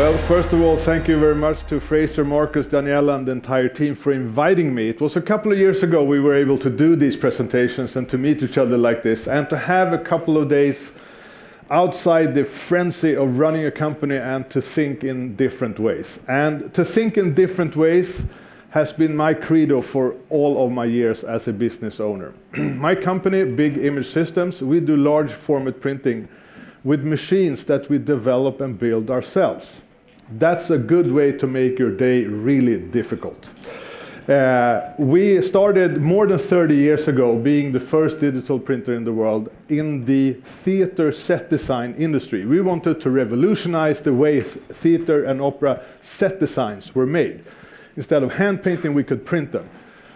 Well, first of all, thank you very much to Fraser, Marcus, Daniela, and the entire team for inviting me. It was a couple of years ago we were able to do these presentations and to meet each other like this, and to have a couple of days outside the frenzy of running a company and to think in different ways. And to think in different ways has been my credo for all of my years as a business owner. My company, Big Image Systems, we do large format printing with machines that we develop and build ourselves. That's a good way to make your day really difficult. We started more than 30 years ago being the first digital printer in the world in the theater set design industry. We wanted to revolutionize the way theater and opera set designs were made. Instead of hand painting, we could print them.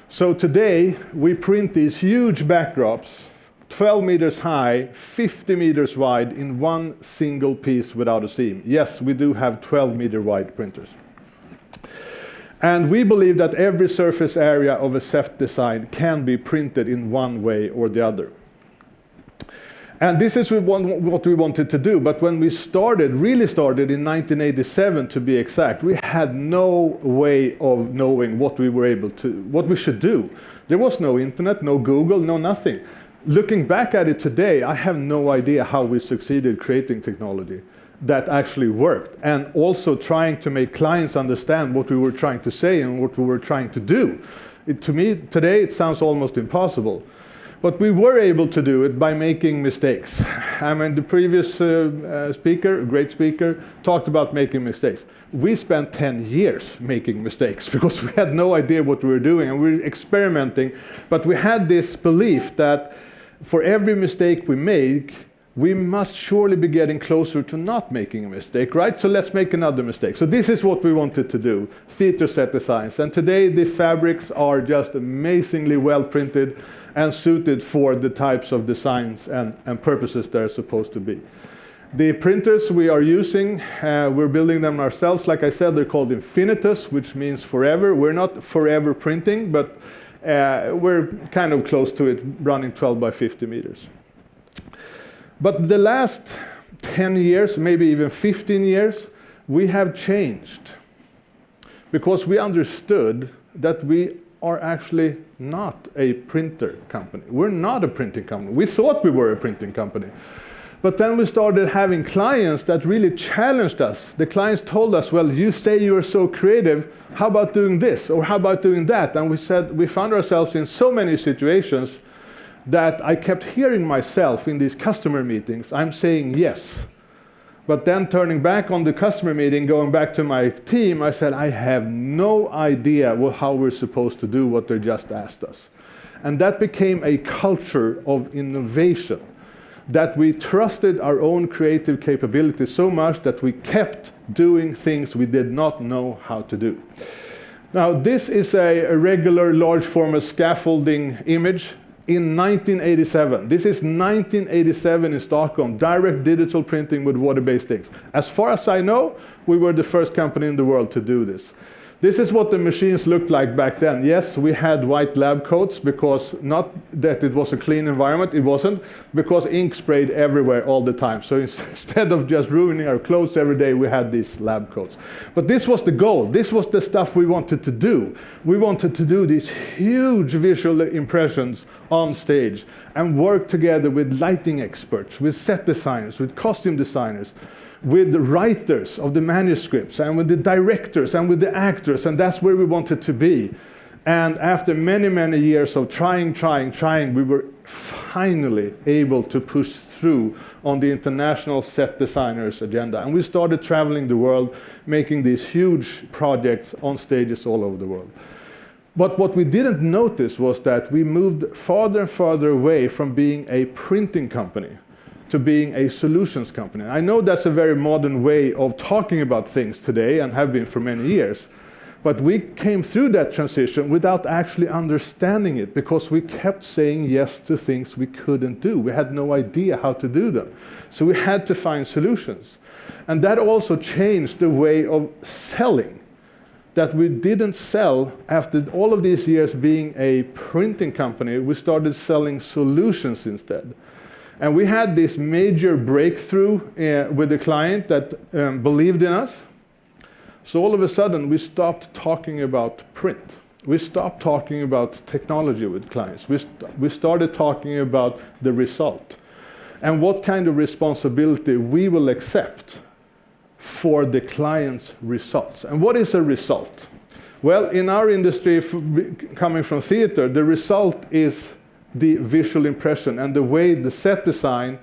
So today, we print these huge backdrops, 12 meters high, 50 meters wide, in one single piece without a seam. Yes, we do have 12-meter wide printers. And we believe that every surface area of a set design can be printed in one way or the other. And this is what we wanted to do. But when we really started in 1987 to be exact, we had no way of knowing what we should do. There was no internet, no Google, no nothing. Looking back at it today, I have no idea how we succeeded creating technology that actually worked, and also trying to make clients understand what we were trying to say and what we were trying to do. To me, today, it sounds almost impossible. But we were able to do it by making mistakes. I mean, the previous speaker, a great speaker, talked about making mistakes. We spent 10 years making mistakes because we had no idea what we were doing, and we were experimenting. But we had this belief that for every mistake we make, we must surely be getting closer to not making a mistake, right? So let's make another mistake. So this is what we wanted to do, theater set designs. And today the fabrics are just amazingly well printed and suited for the types of designs and purposes they're supposed to be. The printers we are using, we're building them ourselves. Like I said, they're called Infinitus, which means forever. We're not forever printing, but we're kind of close to it, running 12 by 50 meters. But the last 10 years, maybe even 15 years, we have changed because we understood that we are actually not a printer company. We're not a printing company. We thought we were a printing company. But then we started having clients that really challenged us. The clients told us, well, you say you're so creative, how about doing this? Or how about doing that? And we found ourselves in so many situations that I kept hearing myself in these customer meetings, I'm saying yes. But then turning back on the customer meeting, going back to my team, I said, I have no idea how we're supposed to do what they just asked us. And that became a culture of innovation, that we trusted our own creative capabilities so much that we kept doing things we did not know how to do. Now, this is a regular large format scaffolding image in 1987. This is 1987 in Stockholm, direct digital printing with water-based inks. As far as I know, we were the first company in the world to do this. This is what the machines looked like back then. Yes, we had white lab coats, because not that it was a clean environment, it wasn't, because ink sprayed everywhere all the time. So instead of just ruining our clothes every day, we had these lab coats. But this was the goal. This was the stuff we wanted to do. We wanted to do these huge visual impressions on stage and work together with lighting experts, with set designers, with costume designers, with the writers of the manuscripts, and with the directors, and with the actors, and that's where we wanted to be. And after many, many years of trying, we were finally able to push through on the international set designers agenda. And we started traveling the world, making these huge projects on stages all over the world. But what we didn't notice was that we moved farther and farther away from being a printing company to being a solutions company. I know that's a very modern way of talking about things today, and have been for many years, but we came through that transition without actually understanding it, because we kept saying yes to things we couldn't do. We had no idea how to do them. So we had to find solutions. And that also changed the way of selling, that we didn't sell after all of these years being a printing company. We started selling solutions instead. And we had this major breakthrough with the client that believed in us. So all of a sudden, we stopped talking about print. We stopped talking about technology with clients. We started talking about the result and what kind of responsibility we will accept for the client's results. And what is a result? Well, in our industry, coming from theater, the result is the visual impression and the way the set design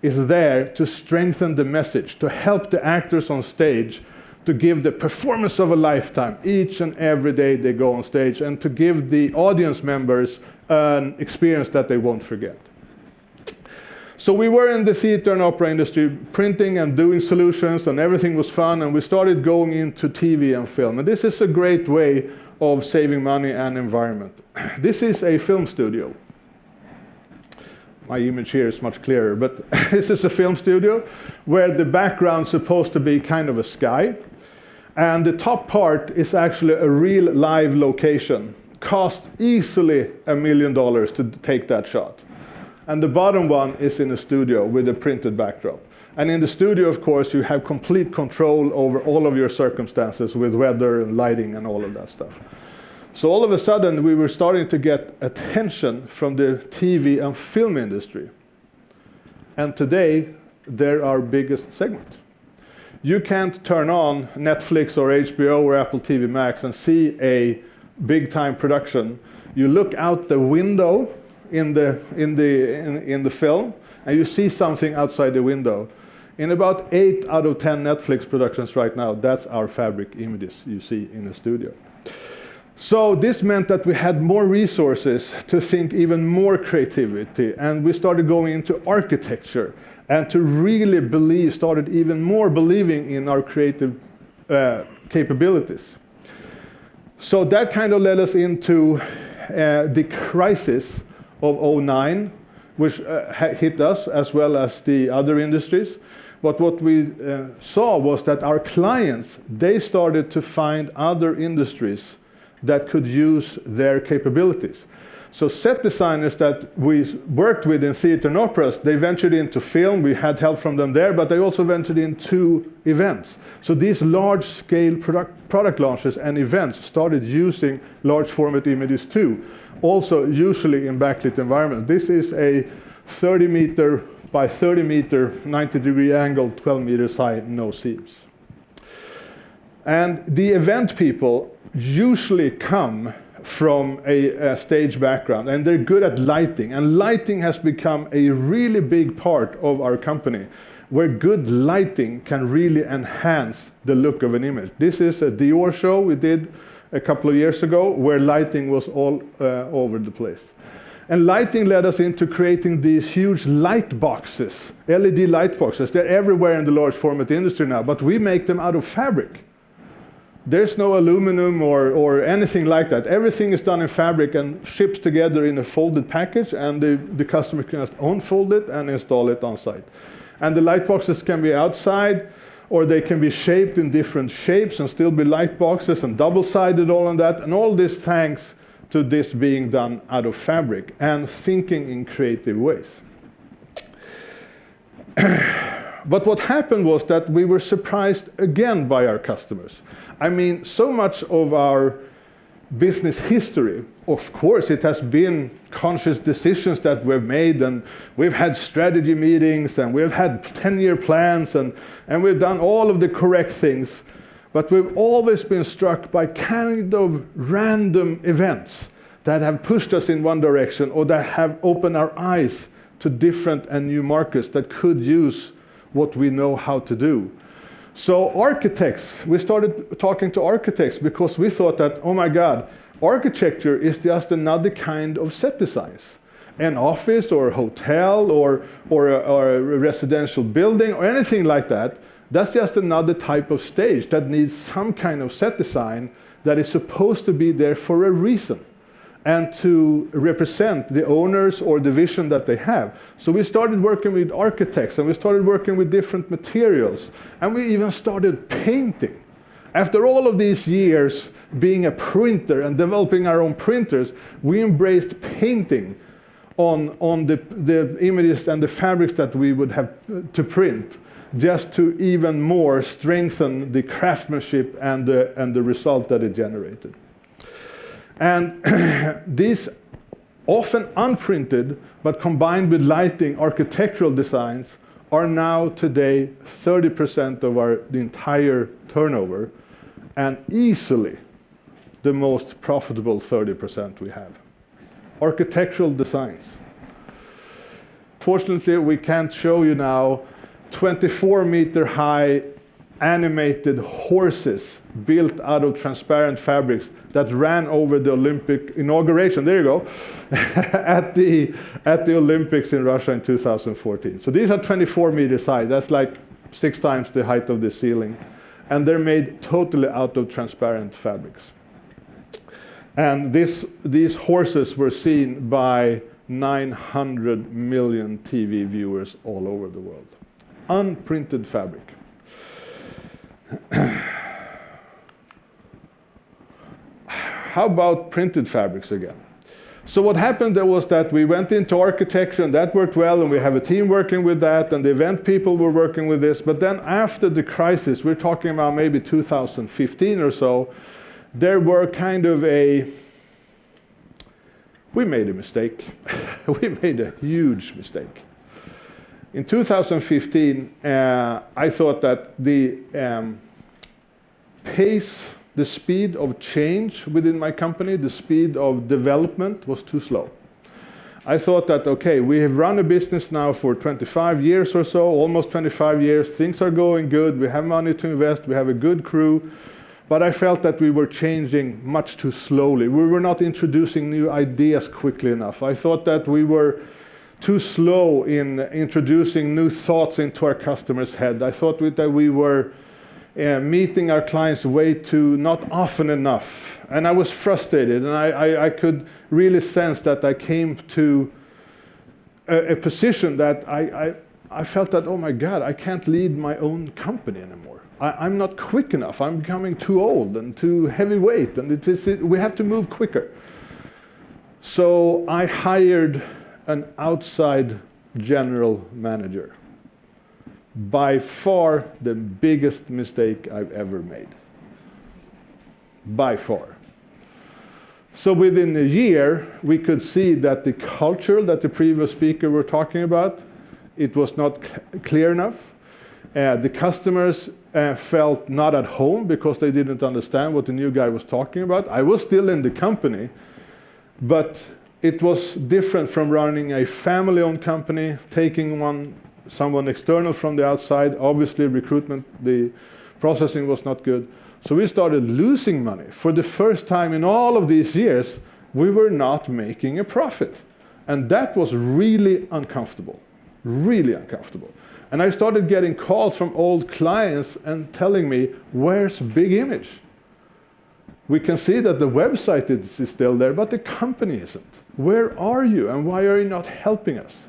is there to strengthen the message, to help the actors on stage to give the performance of a lifetime each and every day they go on stage, and to give the audience members an experience that they won't forget. So we were in the theater and opera industry, printing and doing solutions, and everything was fun, and we started going into TV and film. And this is a great way of saving money and environment. This is a film studio. My image here is much clearer, but this is a film studio where the background's supposed to be kind of a sky, and the top part is actually a real live location. Cost easily $1 million to take that shot. And the bottom one is in a studio with a printed backdrop. And in the studio, of course, you have complete control over all of your circumstances with weather and lighting and all of that stuff. So all of a sudden, we were starting to get attention from the TV and film industry. And today, they're our biggest segment. You can't turn on Netflix or HBO or Apple TV Max and see a big-time production. You look out the window in the film, and you see something outside the window. In about 8 out of 10 Netflix productions right now, that's our fabric images you see in the studio. So this meant that we had more resources to think even more creativity, and we started going into architecture, and to really started even more believing in our creative capabilities. So that kind of led us into the crisis of '09, which hit us as well as the other industries. But what we saw was that our clients, they started to find other industries that could use their capabilities. So set designers that we worked with in theater and operas, they ventured into film. We had help from them there, but they also ventured into events. So these large-scale product launches and events started using large format images too, also usually in backlit environment. This is a 30 meter by 30 meter, 90-degree angle, 12 meters high, no seams. And the event people usually come from a stage background, and they're good at lighting. And lighting has become a really big part of our company, where good lighting can really enhance the look of an image. This is a Dior show we did a couple of years ago, where lighting was all over the place. And lighting led us into creating these huge light boxes, LED light boxes. They're everywhere in the large format industry now, but we make them out of fabric. There's no aluminum or anything like that. Everything is done in fabric and ships together in a folded package, and the customer can just unfold it and install it on site. And the light boxes can be outside, or they can be shaped in different shapes and still be light boxes, and double-sided, all on that. And all this thanks to this being done out of fabric and thinking in creative ways. But what happened was that we were surprised again by our customers. I mean, so much of our business history, of course, it has been conscious decisions that we've made, and we've had strategy meetings, and we've had 10-year plans, and we've done all of the correct things. But we've always been struck by kind of random events that have pushed us in one direction, or that have opened our eyes to different and new markets that could use what we know how to do. So architects, we started talking to architects because we thought that, oh my God, architecture is just another kind of set designs. An office or a hotel or a residential building or anything like that, that's just another type of stage that needs some kind of set design that is supposed to be there for a reason and to represent the owners or the vision that they have. So we started working with architects, and we started working with different materials, and we even started painting. After all of these years being a printer and developing our own printers, we embraced painting on the images and the fabrics that we would have to print. just to even more strengthen the craftsmanship and the result that it generated. And these often unprinted, but combined with lighting architectural designs, are now today 30% of the entire turnover, and easily the most profitable 30% we have. Architectural designs. Fortunately, we can't show you now 24-meter high animated horses built out of transparent fabrics that ran over the Olympic inauguration, there you go, at the Olympics in Russia in 2014. So these are 24 meters high. That's like 6 times the height of the ceiling. And they're made totally out of transparent fabrics. And these horses were seen by 900 million TV viewers all over the world. Unprinted fabric. How about printed fabrics again? So what happened there was that we went into architecture, and that worked well, and we have a team working with that, and the event people were working with this. But then after the crisis, we're talking about maybe 2015 or so, there were kind of we made a mistake. We made a huge mistake. In 2015, I thought that the pace, the speed of change within my company, the speed of development was too slow. I thought that, okay, we have run a business now for 25 years or so, almost 25 years, things are going good, we have money to invest, we have a good crew, but I felt that we were changing much too slowly. We were not introducing new ideas quickly enough. I thought that we were too slow in introducing new thoughts into our customers' head. I thought that we were meeting our clients way too not often enough. And I was frustrated, and I could really sense that I came to a position that I felt that, oh my God, I can't lead my own company anymore. I'm not quick enough. I'm becoming too old and too heavyweight, and we have to move quicker. So I hired an outside general manager. By far the biggest mistake I've ever made. By far. So within a year, we could see that the culture that the previous speaker were talking about, it was not clear enough. The customers felt not at home because they didn't understand what the new guy was talking about. I was still in the company, but it was different from running a family-owned company, taking someone external from the outside. Obviously, recruitment, the processing was not good. So we started losing money. For the first time in all of these years, we were not making a profit. And that was really uncomfortable, really uncomfortable. And I started getting calls from old clients and telling me, where's Big Image? We can see that the website is still there, but the company isn't. Where are you, and why are you not helping us?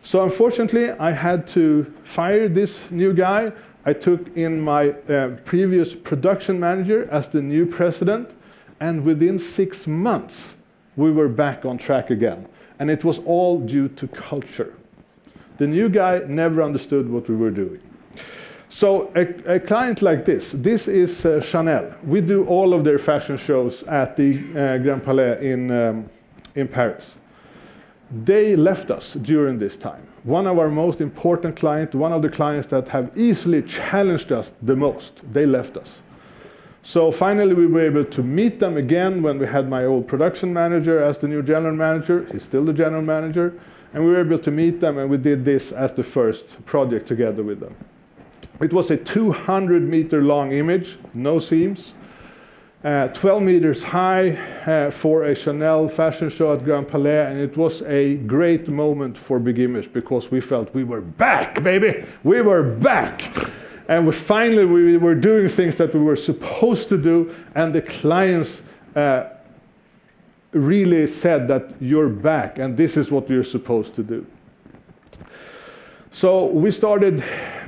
So unfortunately, I had to fire this new guy. I took in my previous production manager as the new president, and within 6 months, we were back on track again. And it was all due to culture. The new guy never understood what we were doing. So a client like this is Chanel. We do all of their fashion shows at the Grand Palais in Paris. They left us during this time. One of our most important clients, one of the clients that have easily challenged us the most, they left us. So finally we were able to meet them again when we had my old production manager as the new general manager. He's still the general manager. And we were able to meet them, and we did this as the first project together with them. It was a 200-meter long image, no seams, 12 meters high for a Chanel fashion show at Grand Palais, and it was a great moment for Big Image because we felt we were back, baby! We were back! And we were doing things that we were supposed to do, and the clients really said that you're back, and this is what you're supposed to do. So we started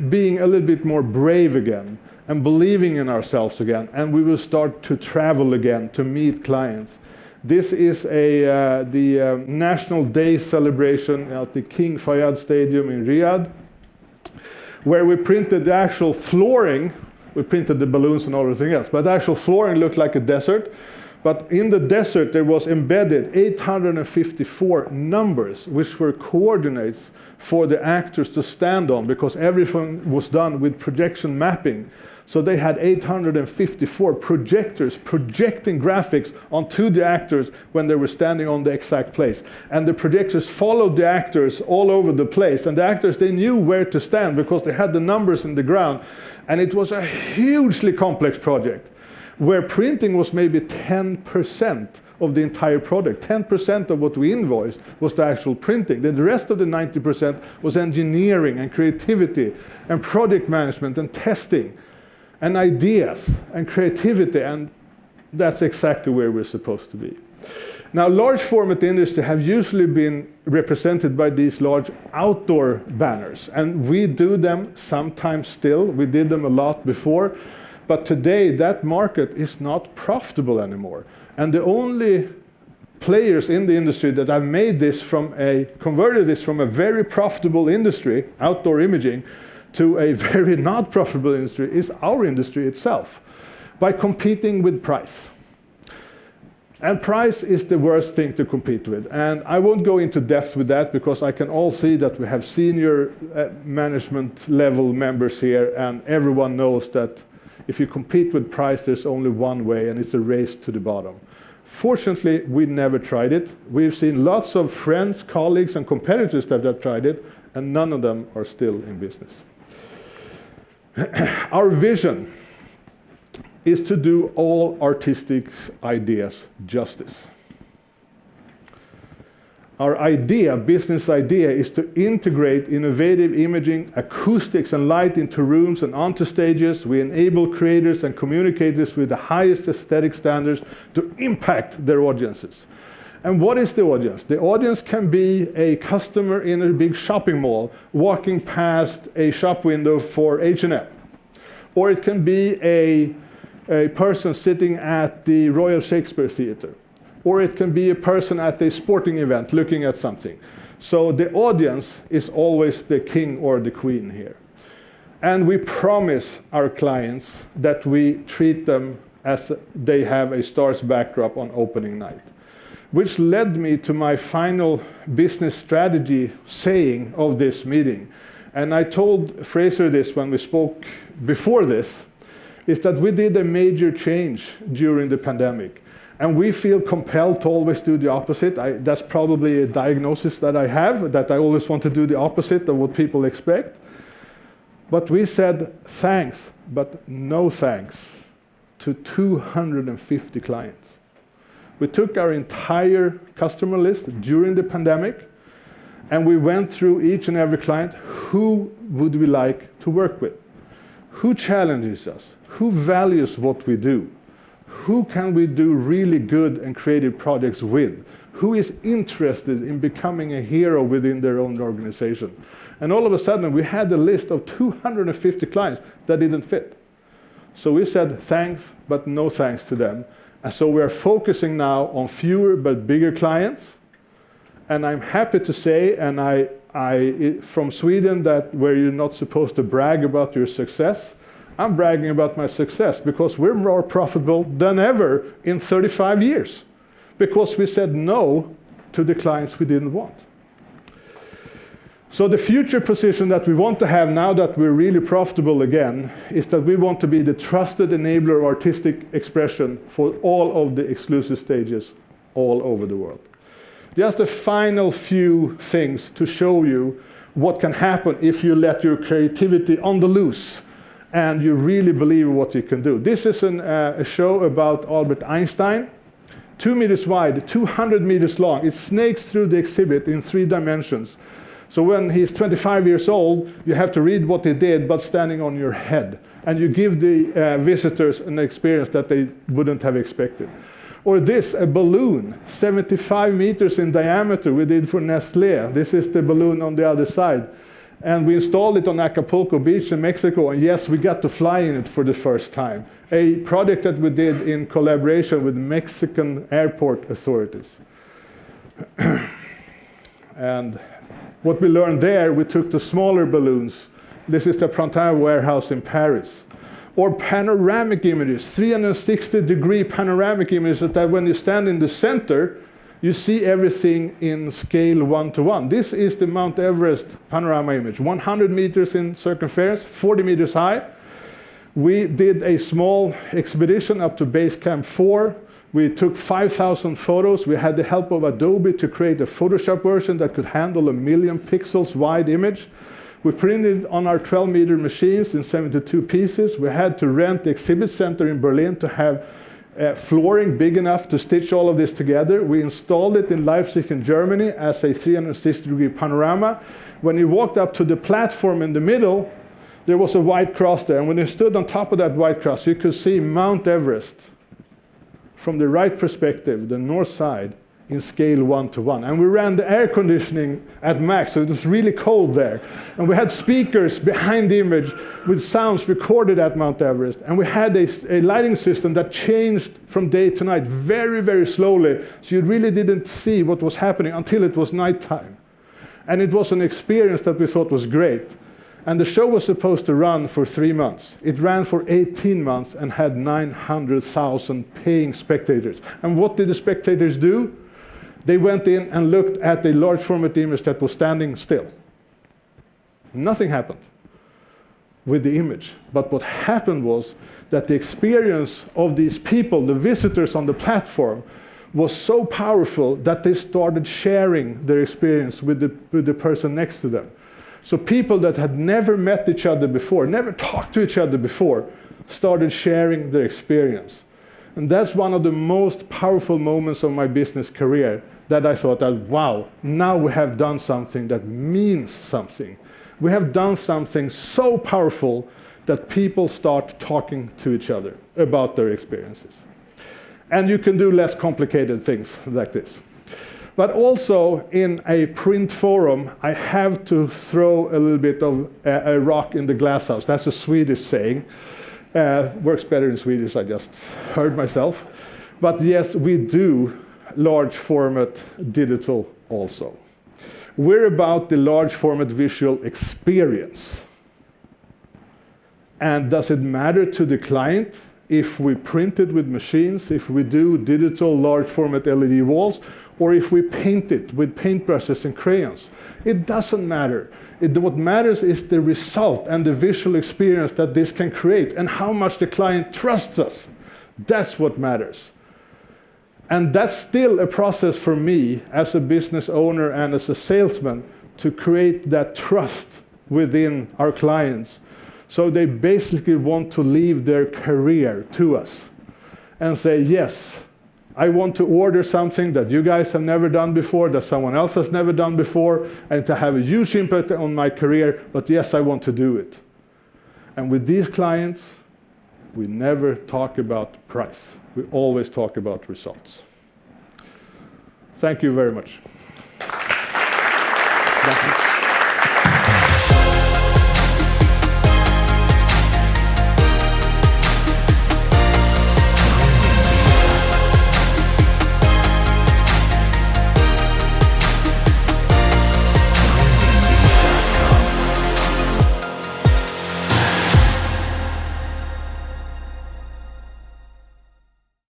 being a little bit more brave again and believing in ourselves again, and we will start to travel again to meet clients. This is the National Day celebration at the King Fayed Stadium in Riyadh. where we printed the actual flooring. We printed the balloons and everything else, but the actual flooring looked like a desert. But in the desert, there was embedded 854 numbers, which were coordinates for the actors to stand on, because everything was done with projection mapping. So they had 854 projectors projecting graphics onto the actors when they were standing on the exact place. And the projectors followed the actors all over the place. And the actors, they knew where to stand because they had the numbers in the ground. And it was a hugely complex project, where printing was maybe 10% of the entire product. 10% of what we invoiced was the actual printing. Then the rest of the 90% was engineering and creativity and project management and testing and ideas and creativity, and that's exactly where we're supposed to be. Now, large format industry have usually been represented by these large outdoor banners, and we do them sometimes still. We did them a lot before, but today that market is not profitable anymore. And the only players in the industry that have made this converted this from a very profitable industry, outdoor imaging, to a very not profitable industry is our industry itself, by competing with price. And price is the worst thing to compete with. And I won't go into depth with that, because I can all see that we have senior management level members here, and everyone knows that if you compete with price, there's only one way, and it's a race to the bottom. Fortunately, we never tried it. We've seen lots of friends, colleagues, and competitors that have tried it, and none of them are still in business. Our vision is to do all artistic ideas justice. Our idea, business idea, is to integrate innovative imaging, acoustics, and light into rooms and onto stages. We enable creators and communicators with the highest aesthetic standards to impact their audiences. And what is the audience? The audience can be a customer in a big shopping mall walking past a shop window for H&M. Or it can be a person sitting at the Royal Shakespeare Theatre. Or it can be a person at a sporting event looking at something. So the audience is always the king or the queen here. And we promise our clients that we treat them as they have a star's backdrop on opening night. Which led me to my final business strategy saying of this meeting. And I told Fraser this when we spoke before this, is that we did a major change during the pandemic. And we feel compelled to always do the opposite. That's probably a diagnosis that I have, that I always want to do the opposite of what people expect. But we said thanks, but no thanks to 250 clients. We took our entire customer list during the pandemic, and we went through each and every client. Who would we like to work with? Who challenges us? Who values what we do? Who can we do really good and creative projects with? Who is interested in becoming a hero within their own organization? And all of a sudden, we had a list of 250 clients that didn't fit. So we said thanks, but no thanks to them. And so we're focusing now on fewer but bigger clients. And I'm happy to say, and I from Sweden, that where you're not supposed to brag about your success, I'm bragging about my success, because we're more profitable than ever in 35 years, because we said no to the clients we didn't want. So the future position that we want to have now that we're really profitable again is that we want to be the trusted enabler of artistic expression for all of the exclusive stages all over the world. Just a final few things to show you what can happen if you let your creativity on the loose and you really believe what you can do. This is a show about Albert Einstein, 2 meters wide, 200 meters long. It snakes through the exhibit in 3 dimensions. So when he's 25 years old, you have to read what he did, but standing on your head. And you give the visitors an experience that they wouldn't have expected. Or this, a balloon, 75 meters in diameter we did for Nestlé. This is the balloon on the other side. And we installed it on Acapulco Beach in Mexico, and yes, we got to fly in it for the first time. A project that we did in collaboration with Mexican airport authorities. And what we learned there, we took the smaller balloons This is the Printemps warehouse in Paris. Or panoramic images, 360-degree panoramic images that when you stand in the center, you see everything in scale 1:1. This is the Mount Everest panorama image, 100 meters in circumference, 40 meters high. We did a small expedition up to Base Camp 4. We took 5,000 photos. We had the help of Adobe to create a Photoshop version that could handle a 1,000,000 pixels wide image. We printed on our 12-meter machines in 72 pieces. We had to rent the exhibit center in Berlin to have flooring big enough to stitch all of this together. We installed it in Leipzig in Germany as a 360-degree panorama. When you walked up to the platform in the middle, there was a white cross there. And when you stood on top of that white cross, you could see Mount Everest from the right perspective, the north side, in scale 1:1. And we ran the air conditioning at max, so it was really cold there. And we had speakers behind the image with sounds recorded at Mount Everest. And we had a lighting system that changed from day to night very, very slowly, so you really didn't see what was happening until it was nighttime. And it was an experience that we thought was great. And the show was supposed to run for 3 months. It ran for 18 months and had 900,000 paying spectators. And what did the spectators do? They went in and looked at a large format image that was standing still. Nothing happened with the image. But what happened was that the experience of these people, the visitors on the platform, was so powerful that they started sharing their experience with the person next to them. So people that had never met each other before, never talked to each other before, started sharing their experience. And that's one of the most powerful moments of my business career, that I thought that, wow, now we have done something that means something. We have done something so powerful that people start talking to each other about their experiences. And you can do less complicated things like this. But also in a print forum, I have to throw a little bit of a rock in the glass house. That's a Swedish saying. Works better in Swedish, I just heard myself. But yes, we do large format digital also. We're about the large format visual experience. And does it matter to the client if we print it with machines, if we do digital large format LED walls, or if we paint it with paintbrushes and crayons? It doesn't matter. What matters is the result and the visual experience that this can create and how much the client trusts us. That's what matters. And that's still a process for me as a business owner and as a salesman to create that trust within our clients. So they basically want to leave their career to us and say, yes, I want to order something that you guys have never done before, that someone else has never done before, and to have a huge impact on my career, but yes, I want to do it. And with these clients, we never talk about price. We always talk about results. Thank you very much.